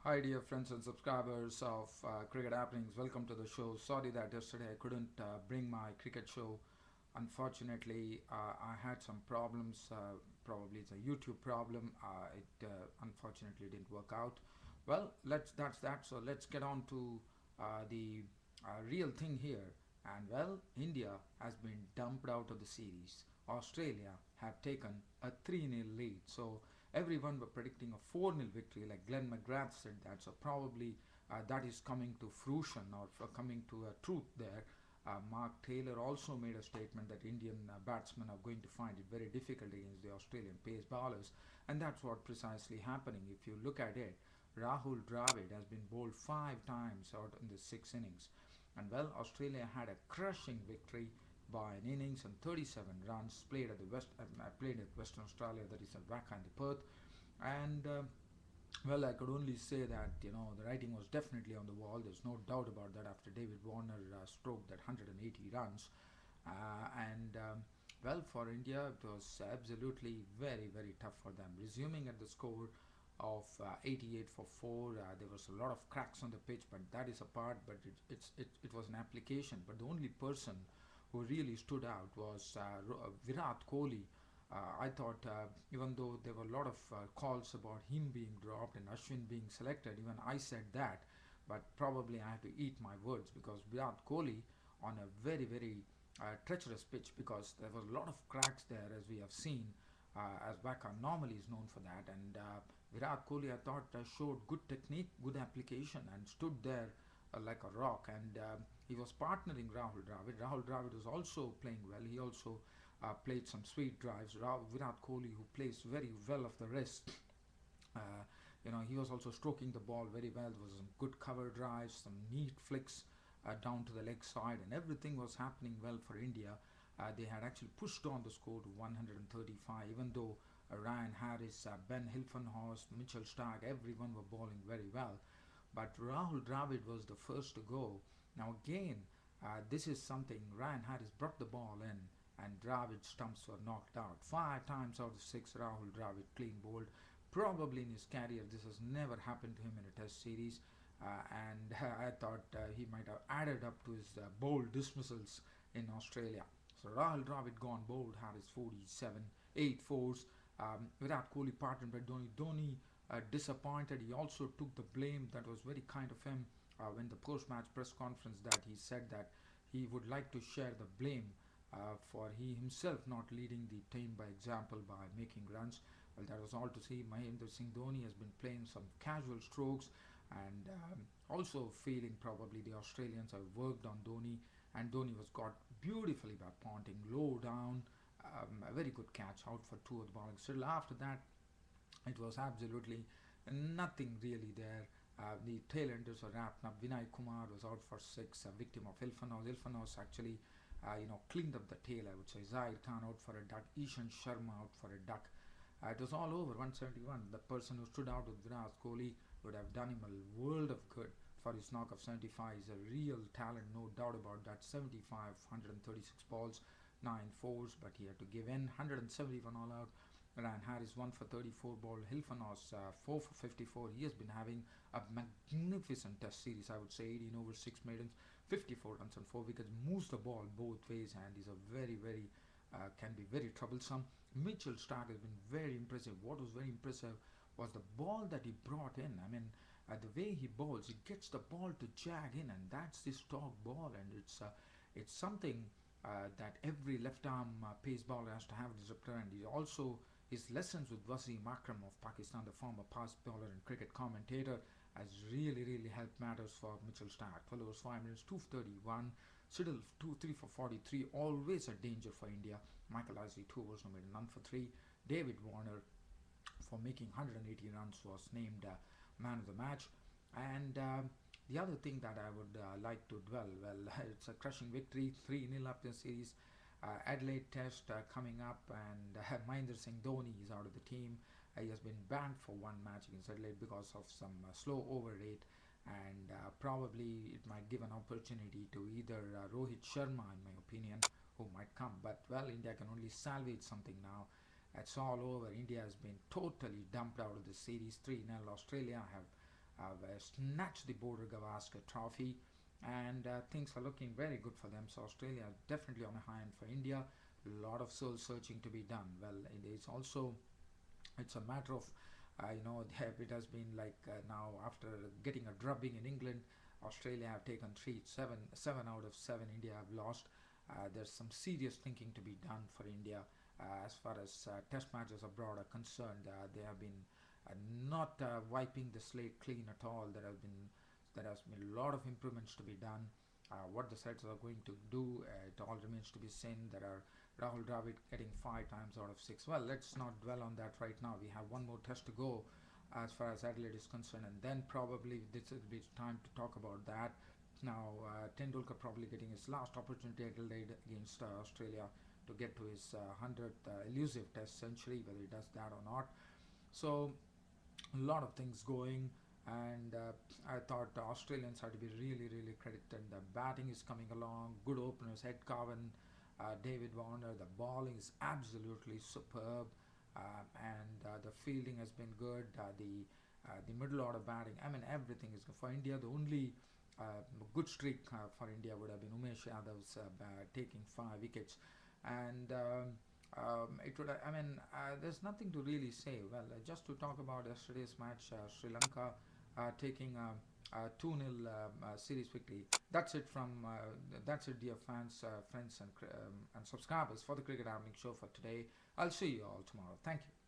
Hi, dear friends and subscribers of Cricket Happenings. Welcome to the show. Sorry that yesterday I couldn't bring my cricket show. Unfortunately, I had some problems. Probably it's a YouTube problem. It unfortunately didn't work out. Well, that's that. So let's get on to the real thing here. And well, India has been dumped out of the series. Australia have taken a 3-0 lead. So everyone were predicting a 4-0 victory, like Glenn McGrath said that. So probably that is coming to fruition or coming to a truth there. Mark Taylor also made a statement that Indian batsmen are going to find it very difficult against the Australian pace bowlers, and that's what precisely happening. If you look at it, Rahul Dravid has been bowled 5 times out in the 6 innings, and well, Australia had a crushing victory by an innings and 37 runs played at the played at Western Australia, that is at Wacker and the Perth, and well, I could only say that the writing was definitely on the wall. There's no doubt about that. After David Warner stroked that 180 runs, and well, for India it was absolutely very tough for them. Resuming at the score of 88 for 4, there was a lot of cracks on the pitch, but that is apart. But it was an application. But the only person who really stood out was Virat Kohli. I thought, even though there were a lot of calls about him being dropped and Ashwin being selected, even I said that, but probably I have to eat my words because Virat Kohli on a very treacherous pitch, because there was a lot of cracks there, as we have seen, as Waka normally is known for that. And Virat Kohli, I thought, showed good technique, good application, and stood there like a rock. And he was partnering Rahul Dravid. Rahul Dravid was also playing well. He also played some sweet drives. Virat Kohli, who plays very well off the wrist, uh, he was also stroking the ball very well. There was some good cover drives, some neat flicks down to the leg side, and everything was happening well for India. They had actually pushed on the score to 135, even though Ryan Harris, Ben Hilfenhorst, Mitchell Stark, everyone were bowling very well. But Rahul Dravid was the first to go. Now again, this is something. Ryan Harris brought the ball in, and Dravid stumps were knocked out. 5 times out of 6, Rahul Dravid clean bowled. Probably in his career, this has never happened to him in a Test series. And I thought he might have added up to his bold dismissals in Australia. So Rahul Dravid gone bold, Harris 47, 8 fours. Virat Kohli partnered by Dhoni. Dhoni disappointed. He also took the blame. That was very kind of him when the post-match press conference, that he said that he would like to share the blame for he himself not leading the team by example by making runs. Well, that was all to see. Mahendra Singh Dhoni has been playing some casual strokes, and also feeling probably the Australians have worked on Dhoni, and Dhoni was got beautifully by Ponting low down. A very good catch out for two of the bowling. Still after that, it was absolutely nothing really there. The tail enders were wrapped up. Vinay Kumar was out for 6, a victim of Ilfanos. Ilfanos actually, cleaned up the tail, I would say. Zahir Khan out for a duck. Ishan Sharma out for a duck. It was all over, 171. The person who stood out with Virat Kohli would have done him a world of good for his knock of 75. He's a real talent, no doubt about that. 75, 136 balls, 9 fours, but he had to give in. 171 all out. Ryan Harris 1 for 34 ball. Hilfanos 4 for 54. He has been having a magnificent Test series, I would say. 18 over 6 maidens, 54 runs and 4 wickets. Moves the ball both ways, and he's a very can be very troublesome. Mitchell Stark has been very impressive. What was very impressive was the ball that he brought in. I mean, the way he bowls, he gets the ball to jag in, and that's the stock ball, and it's something that every left arm pace bowler has to have as a repertoire. And he also, his lessons with Wasim Akram of Pakistan, the former fast bowler and cricket commentator, has really helped matters for Mitchell Stark. 12 overs 5 minutes, 231. Siddle 2 3 for 43, always a danger for India. Michael Isley 2 overs, no made, none for 3. David Warner, for making 180 runs, was named man of the match. And the other thing that I would like to dwell, well, it's a crushing victory, 3-0 up in the series. Adelaide Test coming up, and Mahendra Singh Dhoni is out of the team. He has been banned for one match against Adelaide because of some slow over rate, and probably it might give an opportunity to either Rohit Sharma, in my opinion, who might come. But well, India can only salvage something now. It's all over. India has been totally dumped out of the series. 3-0. Australia have snatched the border Gavaskar trophy, and things are looking very good for them. So Australia is definitely on a high end for India. A lot of soul searching to be done. Well, it is also, it's a matter of it has been like now after getting a drubbing in England, Australia have taken seven out of seven. India have lost. There's some serious thinking to be done for India as far as test matches abroad are concerned. They have been not wiping the slate clean at all. There has been a lot of improvements to be done. What the sides are going to do, it all remains to be seen. There are Rahul Dravid getting 5 times out of 6. Well, let's not dwell on that right now. We have one more test to go as far as Adelaide is concerned, and then probably this will be time to talk about that. Now, Tendulkar probably getting his last opportunity at Adelaide against Australia to get to his 100th elusive test century, whether he does that or not. So, a lot of things going, and I thought the Australians had to be really, really credited. The batting is coming along, good openers, Ed Cowan, David Warner. The bowling is absolutely superb, and the fielding has been good. The middle order batting, I mean, everything is good for India. The only good streak for India would have been Umesh Yadav's taking 5 wickets, and it would. I mean, there's nothing to really say. Well, just to talk about yesterday's match, Sri Lanka taking a 2-0 series victory. That's it from. That's it, dear fans, friends, and subscribers for the Cricket Happening Show for today. I'll see you all tomorrow. Thank you.